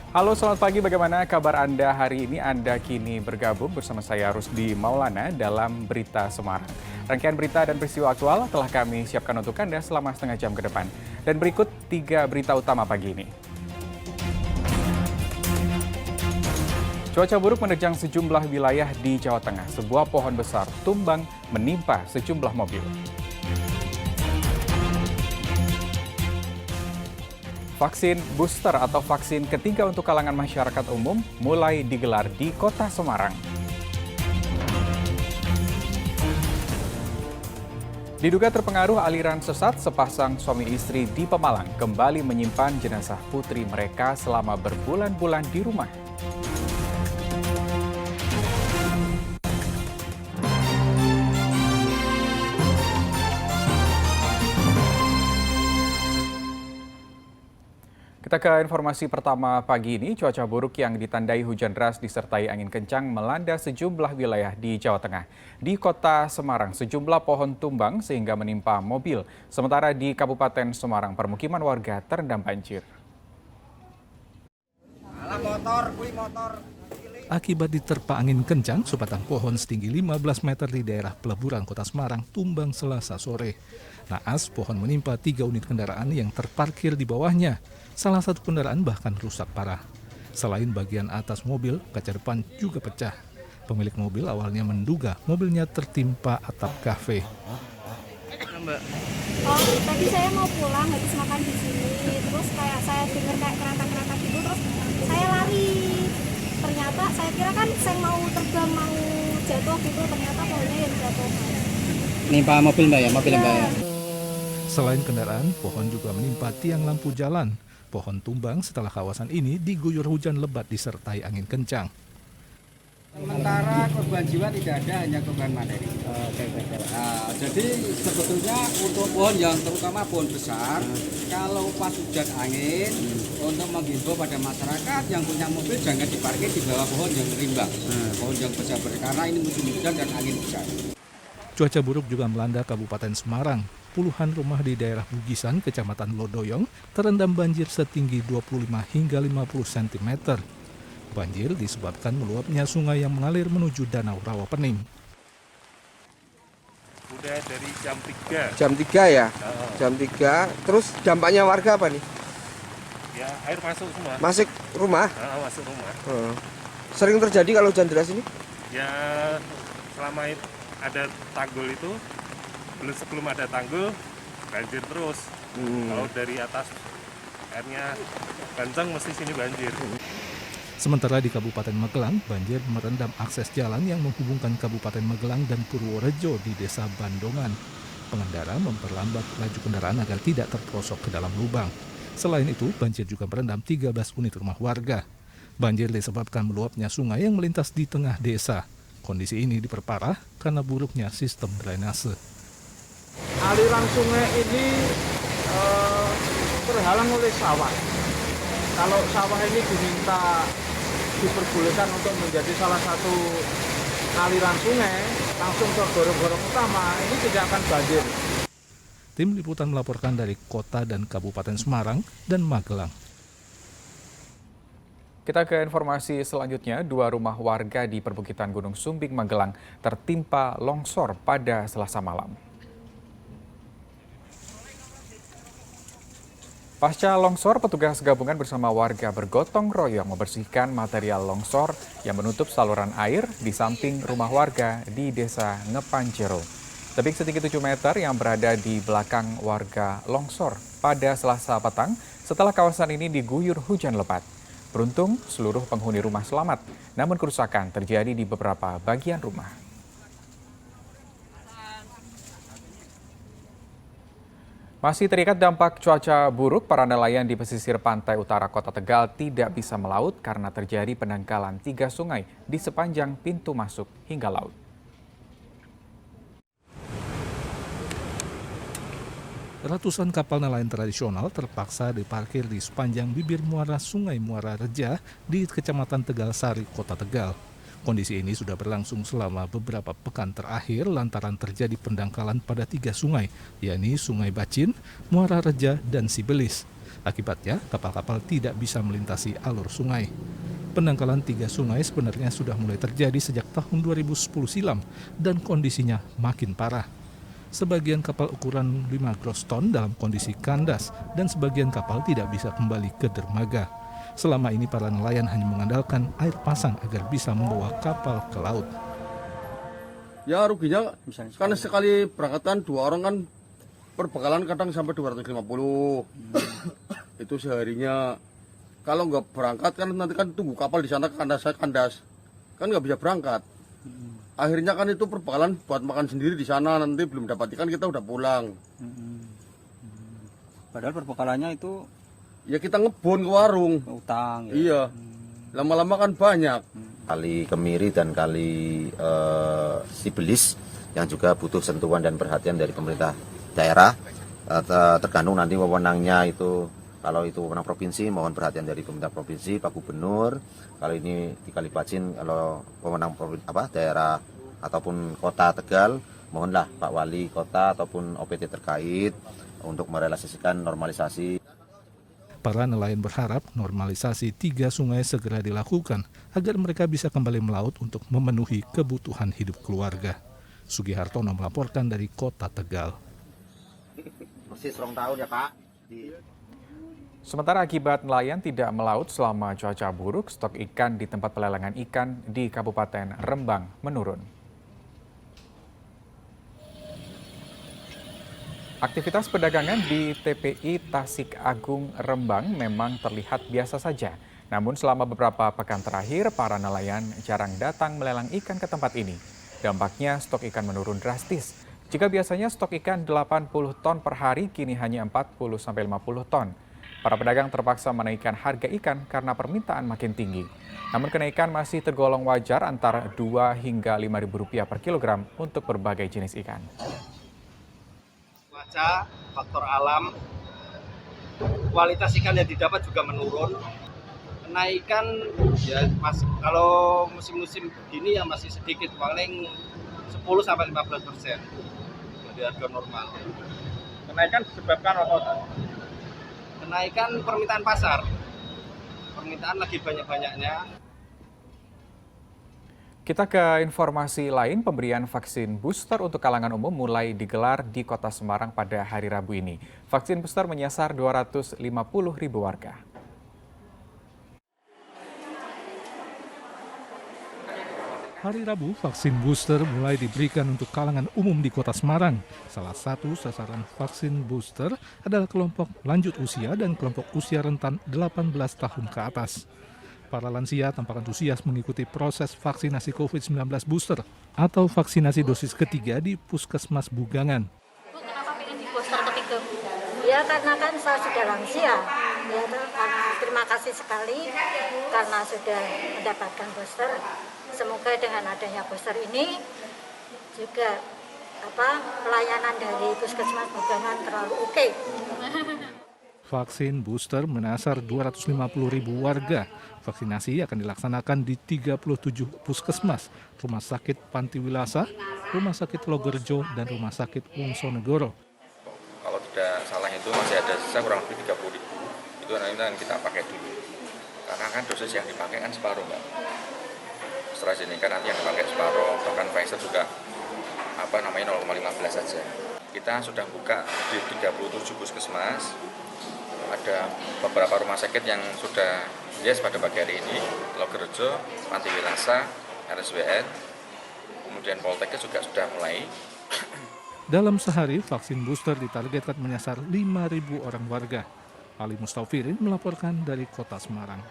Halo, selamat pagi. Bagaimana kabar Anda hari ini? Anda kini bergabung bersama saya Rusdi Maulana dalam Berita Semarang. Rangkaian berita dan peristiwa aktual telah kami siapkan untuk Anda selama setengah jam ke depan. Dan berikut 3 berita utama pagi ini. Cuaca buruk menerjang sejumlah wilayah di Jawa Tengah. Sebuah pohon besar tumbang menimpa sejumlah mobil. Vaksin booster atau vaksin ketiga untuk kalangan masyarakat umum mulai digelar di Kota Semarang. Diduga terpengaruh aliran sesat, sepasang suami istri di Pemalang kembali menyimpan jenazah putri mereka selama berbulan-bulan di rumah. Kita ke informasi pertama pagi ini, cuaca buruk yang ditandai hujan deras disertai angin kencang melanda sejumlah wilayah di Jawa Tengah. Di Kota Semarang, sejumlah pohon tumbang sehingga menimpa mobil. Sementara di Kabupaten Semarang, permukiman warga terendam banjir. Akibat diterpa angin kencang, sebatang pohon setinggi 15 meter di daerah peleburan Kota Semarang tumbang Selasa sore. Naas, pohon menimpa 3 unit kendaraan yang terparkir di bawahnya. Salah satu kendaraan bahkan rusak parah. Selain bagian atas mobil, kaca depan juga pecah. Pemilik mobil awalnya menduga mobilnya tertimpa atap kafe. Oh, tadi saya mau pulang habis makan di sini, terus kayak saya dengar kayak kerantak-kerantak gitu, terus saya lari. Ternyata saya kira kan saya mau terbang, mau jatuh gitu, ternyata pohonnya yang jatuh. Menimpa mobil mbak ya, mobil mbak ya. Selain kendaraan, pohon juga menimpa tiang lampu jalan. Pohon tumbang setelah kawasan ini diguyur hujan lebat disertai angin kencang. Sementara korban jiwa tidak ada, hanya korban materi. Jadi sebetulnya untuk pohon yang terutama pohon besar, kalau pas hujan angin, untuk menghimbau pada masyarakat yang punya mobil jangan diparkir di bawah pohon yang rimbang, pohon yang besar karena ini musim hujan dan angin besar. Cuaca buruk juga melanda Kabupaten Semarang. Puluhan rumah di daerah Bugisan, Kecamatan Lodoyong, terendam banjir setinggi 25 hingga 50 cm. Banjir disebabkan meluapnya sungai yang mengalir menuju Danau Rawapening. Udah dari jam 3. Jam 3 ya? Jam 3, terus dampaknya warga apa nih? Ya, air masuk semua. Masuk rumah? Masuk rumah. Sering terjadi kalau hujan deras ini? Ya, selama ada tanggul itu, sebelum ada tanggul, banjir terus. Kalau dari atas airnya kencang, mesti sini banjir. Sementara di Kabupaten Magelang, banjir merendam akses jalan yang menghubungkan Kabupaten Magelang dan Purworejo di Desa Bandongan. Pengendara memperlambat laju kendaraan agar tidak terperosok ke dalam lubang. Selain itu, banjir juga merendam 13 unit rumah warga. Banjir disebabkan meluapnya sungai yang melintas di tengah desa. Kondisi ini diperparah karena buruknya sistem drainase. Aliran sungai ini terhalang oleh sawah. Kalau sawah ini diperbolehkan untuk menjadi salah satu aliran sungai langsung ke gorong-gorong utama, ini tidak akan banjir. Tim liputan melaporkan dari Kota dan Kabupaten Semarang dan Magelang. Kita ke informasi selanjutnya, 2 rumah warga di perbukitan Gunung Sumbing, Magelang tertimpa longsor pada Selasa malam. Pasca longsor, petugas gabungan bersama warga bergotong royong membersihkan material longsor yang menutup saluran air di samping rumah warga di Desa Ngepanjero. Tebing setinggi 7 meter yang berada di belakang warga longsor pada Selasa petang setelah kawasan ini diguyur hujan lebat. Beruntung seluruh penghuni rumah selamat, namun kerusakan terjadi di beberapa bagian rumah. Masih terikat dampak cuaca buruk, para nelayan di pesisir pantai utara Kota Tegal tidak bisa melaut karena terjadi penangkalan 3 sungai di sepanjang pintu masuk hingga laut. Ratusan kapal nelayan tradisional terpaksa diparkir di sepanjang bibir muara Sungai Muara Reja di Kecamatan Tegal Sari, Kota Tegal. Kondisi ini sudah berlangsung selama beberapa pekan terakhir lantaran terjadi pendangkalan pada 3 sungai, yakni Sungai Bacin, Muara Reja, dan Sibelis. Akibatnya, kapal-kapal tidak bisa melintasi alur sungai. Pendangkalan 3 sungai sebenarnya sudah mulai terjadi sejak tahun 2010 silam dan kondisinya makin parah. Sebagian kapal ukuran 5 gross ton dalam kondisi kandas dan sebagian kapal tidak bisa kembali ke dermaga. Selama ini para nelayan hanya mengandalkan air pasang agar bisa membawa kapal ke laut. Ya ruginya kan sekali berangkatan 2 orang kan perbekalan kadang sampai 250. Itu seharinya. Kalau nggak berangkat kan nanti kan tunggu kapal di sana kandas kan nggak bisa berangkat. Akhirnya kan itu perbekalan buat makan sendiri di sana, nanti belum dapat ikan kita udah pulang. Padahal perbekalannya itu Ya kita ngebon ke warung. utang. Iya. Lama-lama kan banyak. Kali Kemiri dan kali Sibelis yang juga butuh sentuhan dan perhatian dari pemerintah daerah. Tergantung nanti wewenangnya itu, kalau itu wewenang provinsi mohon perhatian dari pemerintah provinsi, Pak Gubernur. Kalau ini di Kali Pacin, kalau wewenang daerah ataupun kota Tegal, mohonlah Pak Wali kota ataupun OPT terkait untuk merealisasikan normalisasi. Para nelayan berharap normalisasi 3 sungai segera dilakukan agar mereka bisa kembali melaut untuk memenuhi kebutuhan hidup keluarga. Sugihartono melaporkan dari Kota Tegal. Persis 2 tahun ya Pak. Sementara akibat nelayan tidak melaut selama cuaca buruk, stok ikan di tempat pelelangan ikan di Kabupaten Rembang menurun. Aktivitas perdagangan di TPI Tasik Agung Rembang memang terlihat biasa saja. Namun selama beberapa pekan terakhir, para nelayan jarang datang melelang ikan ke tempat ini. Dampaknya stok ikan menurun drastis. Jika biasanya stok ikan 80 ton per hari, kini hanya 40-50 ton. Para pedagang terpaksa menaikkan harga ikan karena permintaan makin tinggi. Namun kenaikan masih tergolong wajar antara 2 hingga Rp5.000 per kilogram untuk berbagai jenis ikan. Cuaca, faktor alam, kualitas ikan yang didapat juga menurun. Kenaikan ya kalau musim-musim gini ya masih sedikit, paling 10-15% dari harga normal. Kenaikan disebabkan apa? Kenaikan permintaan pasar, permintaan lagi banyak-banyaknya. Kita ke informasi lain, pemberian vaksin booster untuk kalangan umum mulai digelar di Kota Semarang pada hari Rabu ini. Vaksin booster menyasar 250.000 warga. Hari Rabu, vaksin booster mulai diberikan untuk kalangan umum di Kota Semarang. Salah satu sasaran vaksin booster adalah kelompok lanjut usia dan kelompok usia rentan 18 tahun ke atas. Para lansia tampak antusias mengikuti proses vaksinasi COVID-19 booster atau vaksinasi dosis ketiga di Puskesmas Bugangan. Bu, kenapa pengen di booster ketiga, Bu? Ya karena kan saya sudah lansia. Ya, terima kasih sekali karena sudah mendapatkan booster. Semoga dengan adanya booster ini juga pelayanan dari Puskesmas Bugangan terlalu oke. Vaksin booster menasar 250.000 warga. Vaksinasi akan dilaksanakan di 37 puskesmas, Rumah Sakit Pantiwilasa, Rumah Sakit Logerjo, dan Rumah Sakit Wongsonegoro. Kalau tidak salah itu masih ada sisa kurang lebih 30.000. Itu nanti kita pakai dulu. Karena kan dosis yang dipakai kan separuh, Mbak. AstraZeneca nanti yang dipakai separuh, bahkan Pfizer juga 0,15 saja. Kita sudah buka di 37 puskesmas. Ada beberapa rumah sakit yang sudah pada pagi hari ini, Logerjo, Pantiwilasa, RSWN, kemudian Poltekkes juga sudah mulai. Dalam sehari, vaksin booster ditargetkan menyasar 5.000 orang warga. Ali Mustafirin melaporkan dari Kota Semarang.